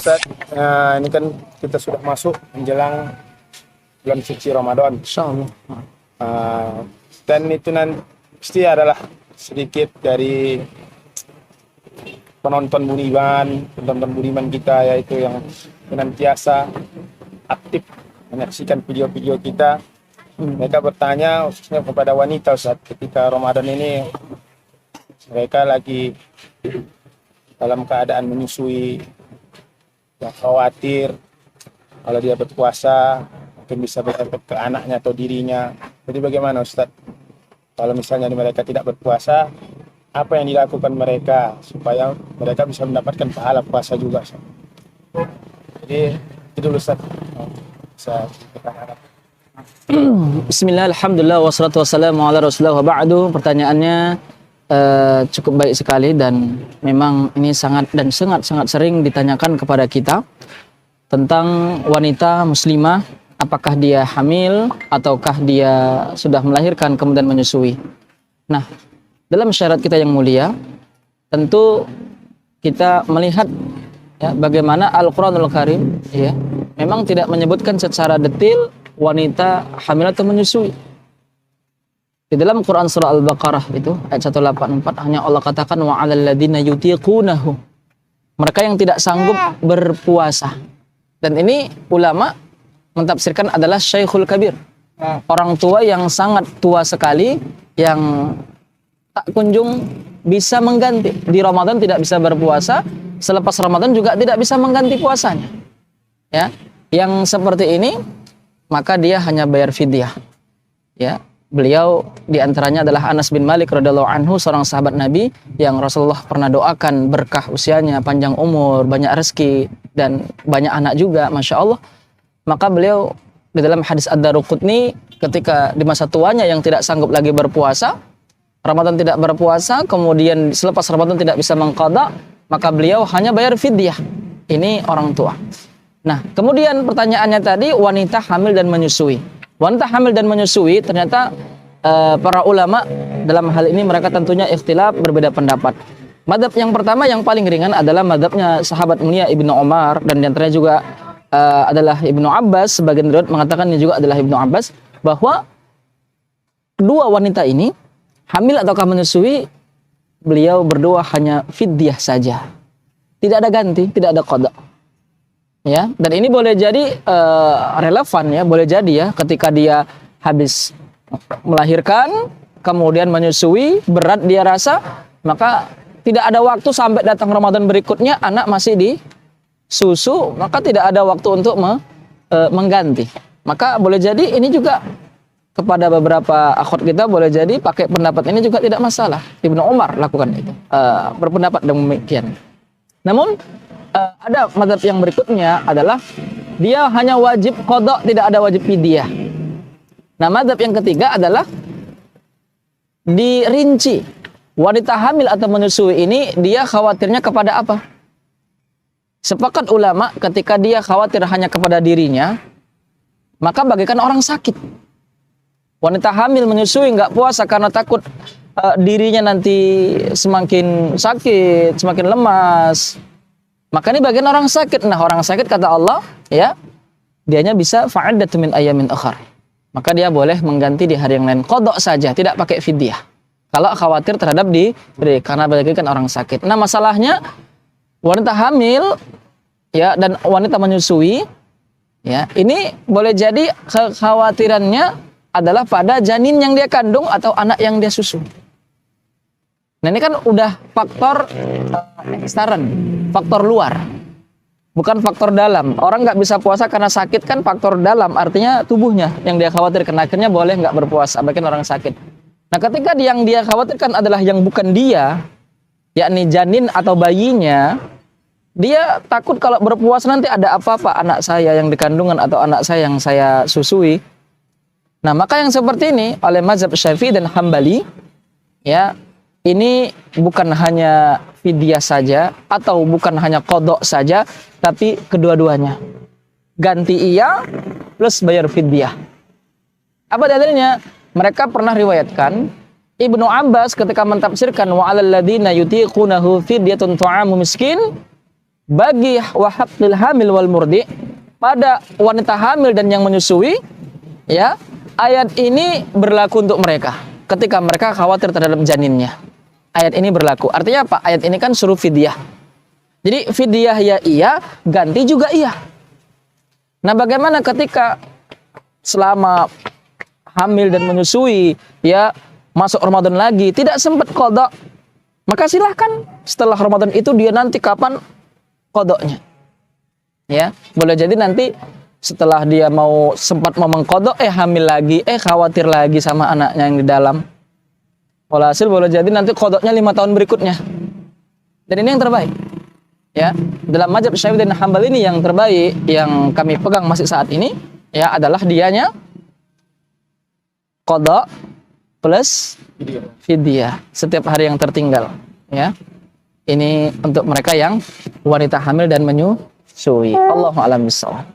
Ustaz, ini kan kita sudah masuk menjelang bulan suci Ramadan. Insyaallah. Dan itu nanti pasti adalah sedikit dari penonton budiman kita, yaitu yang senantiasa aktif menyaksikan video-video kita. Mereka bertanya khususnya kepada wanita, Ustaz, ketika Ramadan ini mereka lagi dalam keadaan menyusui, yang khawatir kalau dia berpuasa mungkin bisa berefek ke anaknya atau dirinya. Jadi bagaimana, Ustaz, kalau misalnya mereka tidak berpuasa, apa yang dilakukan mereka supaya mereka bisa mendapatkan pahala puasa juga, Ustaz? Jadi itu dulu, Ustaz. Bismillah, alhamdulillah, wassalatu wassalamu ala rasulillah wa ba'du. Pertanyaannya cukup baik sekali dan memang ini sangat sering ditanyakan kepada kita tentang wanita muslimah, apakah dia hamil ataukah dia sudah melahirkan kemudian menyusui. Nah, dalam syariat kita yang mulia tentu kita melihat ya, bagaimana Al-Qur'anul Karim ya, memang tidak menyebutkan secara detail wanita hamil atau menyusui. Di dalam Quran surah Al-Baqarah itu ayat 184 hanya Allah katakan wa 'alal ladzina yutiqunahu. Mereka yang tidak sanggup berpuasa. Dan ini ulama mentafsirkan adalah Syekhul Kabir. Orang tua yang sangat tua sekali yang tak kunjung bisa mengganti. Di Ramadan tidak bisa berpuasa, selepas Ramadan juga tidak bisa mengganti puasanya. Ya, yang seperti ini maka dia hanya bayar fidyah. Ya, beliau diantaranya adalah Anas bin Malik radhiyallahu anhu, seorang sahabat Nabi yang Rasulullah pernah doakan berkah usianya, panjang umur, banyak rezeki dan banyak anak juga, masya Allah. Maka beliau di dalam hadis Ad-Daruqutni ketika di masa tuanya yang tidak sanggup lagi berpuasa, Ramadan tidak berpuasa, kemudian selepas Ramadan tidak bisa mengqadha, maka beliau hanya bayar fidyah. Ini orang tua. Nah, kemudian pertanyaannya tadi wanita hamil dan menyusui. Wanita hamil dan menyusui ternyata para ulama dalam hal ini mereka tentunya ikhtilaf, berbeda pendapat. Madzhab yang pertama yang paling ringan adalah madzhabnya sahabat mulia Ibnu Umar, dan diantaranya juga adalah Ibnu Abbas. Sebagian riwayat mengatakan ini juga adalah Ibnu Abbas, bahwa dua wanita ini hamil ataukah menyusui, beliau berdua hanya fidyah saja, tidak ada ganti, tidak ada qada. Ya, dan ini boleh jadi relevan ya, boleh jadi ya ketika dia habis melahirkan kemudian menyusui, berat dia rasa, maka tidak ada waktu sampai datang Ramadan berikutnya anak masih di susu, maka tidak ada waktu untuk mengganti. Maka boleh jadi ini juga kepada beberapa akhwat kita boleh jadi pakai pendapat ini juga tidak masalah. Ibnu Umar lakukan itu, berpendapat demikian. Namun ada mazhab yang berikutnya adalah dia hanya wajib qada, tidak ada wajib fidyah. Nah, mazhab yang ketiga adalah dirinci. Wanita hamil atau menyusui ini dia khawatirnya kepada apa? Sepakat ulama ketika dia khawatir hanya kepada dirinya, maka bagaikan orang sakit. Wanita hamil menyusui nggak puasa karena takut dirinya nanti semakin sakit, semakin lemas. Maka ini bagian orang sakit. Nah, orang sakit kata Allah, ya, dianya bisa fa'addatu min ayamin ukhar. Maka dia boleh mengganti di hari yang lain. Qada saja, tidak pakai fidyah. Kalau khawatir terhadap diri, karena bagian orang sakit. Nah, masalahnya wanita hamil, ya, dan wanita menyusui, ya, ini boleh jadi kekhawatirannya adalah pada janin yang dia kandung atau anak yang dia susu. Nah, ini kan udah faktor ekstern, faktor luar, bukan faktor dalam. Orang nggak bisa puasa karena sakit kan faktor dalam, artinya tubuhnya yang dia khawatirkan, akhirnya boleh nggak berpuasa, bagian orang sakit. Nah, ketika yang dia khawatirkan adalah yang bukan dia, yakni janin atau bayinya, dia takut kalau berpuasa nanti ada apa-apa anak saya yang dikandungan atau anak saya yang saya susui. Nah, maka yang seperti ini oleh mazhab Syafi'i dan Hambali, ya, ini bukan hanya fidyah saja atau bukan hanya qada saja, tapi kedua-duanya. Ganti iya plus bayar fidyah. Apa dalilnya? Mereka pernah riwayatkan Ibnu Abbas ketika mentafsirkan wa 'alal ladzina yutiqunahu fidyatun ta'amu miskin, bagi wa haqqil hamil wal murdi, pada wanita hamil dan yang menyusui, ya, ayat ini berlaku untuk mereka ketika mereka khawatir terhadap janinnya. Ayat ini berlaku. Artinya apa? Ayat ini kan suruh fidyah. Jadi fidyah ya iya, ganti juga iya. Nah, bagaimana ketika selama hamil dan menyusui, ya, masuk Ramadan lagi, tidak sempat qada, maka silahkan setelah Ramadan itu dia nanti kapan qadanya. Ya, boleh jadi nanti setelah dia sempat mau mengqada, hamil lagi, khawatir lagi sama anaknya yang di dalam. Walhasil boleh jadi nanti qadanya 5 tahun berikutnya. Dan ini yang terbaik. Ya, dalam mazhab Syafi'i dan Hambali ini yang terbaik yang kami pegang masih saat ini, ya, adalah dianya qada plus fidyah setiap hari yang tertinggal, ya. Ini untuk mereka yang wanita hamil dan menyusui. Allahu a'lam bishawab.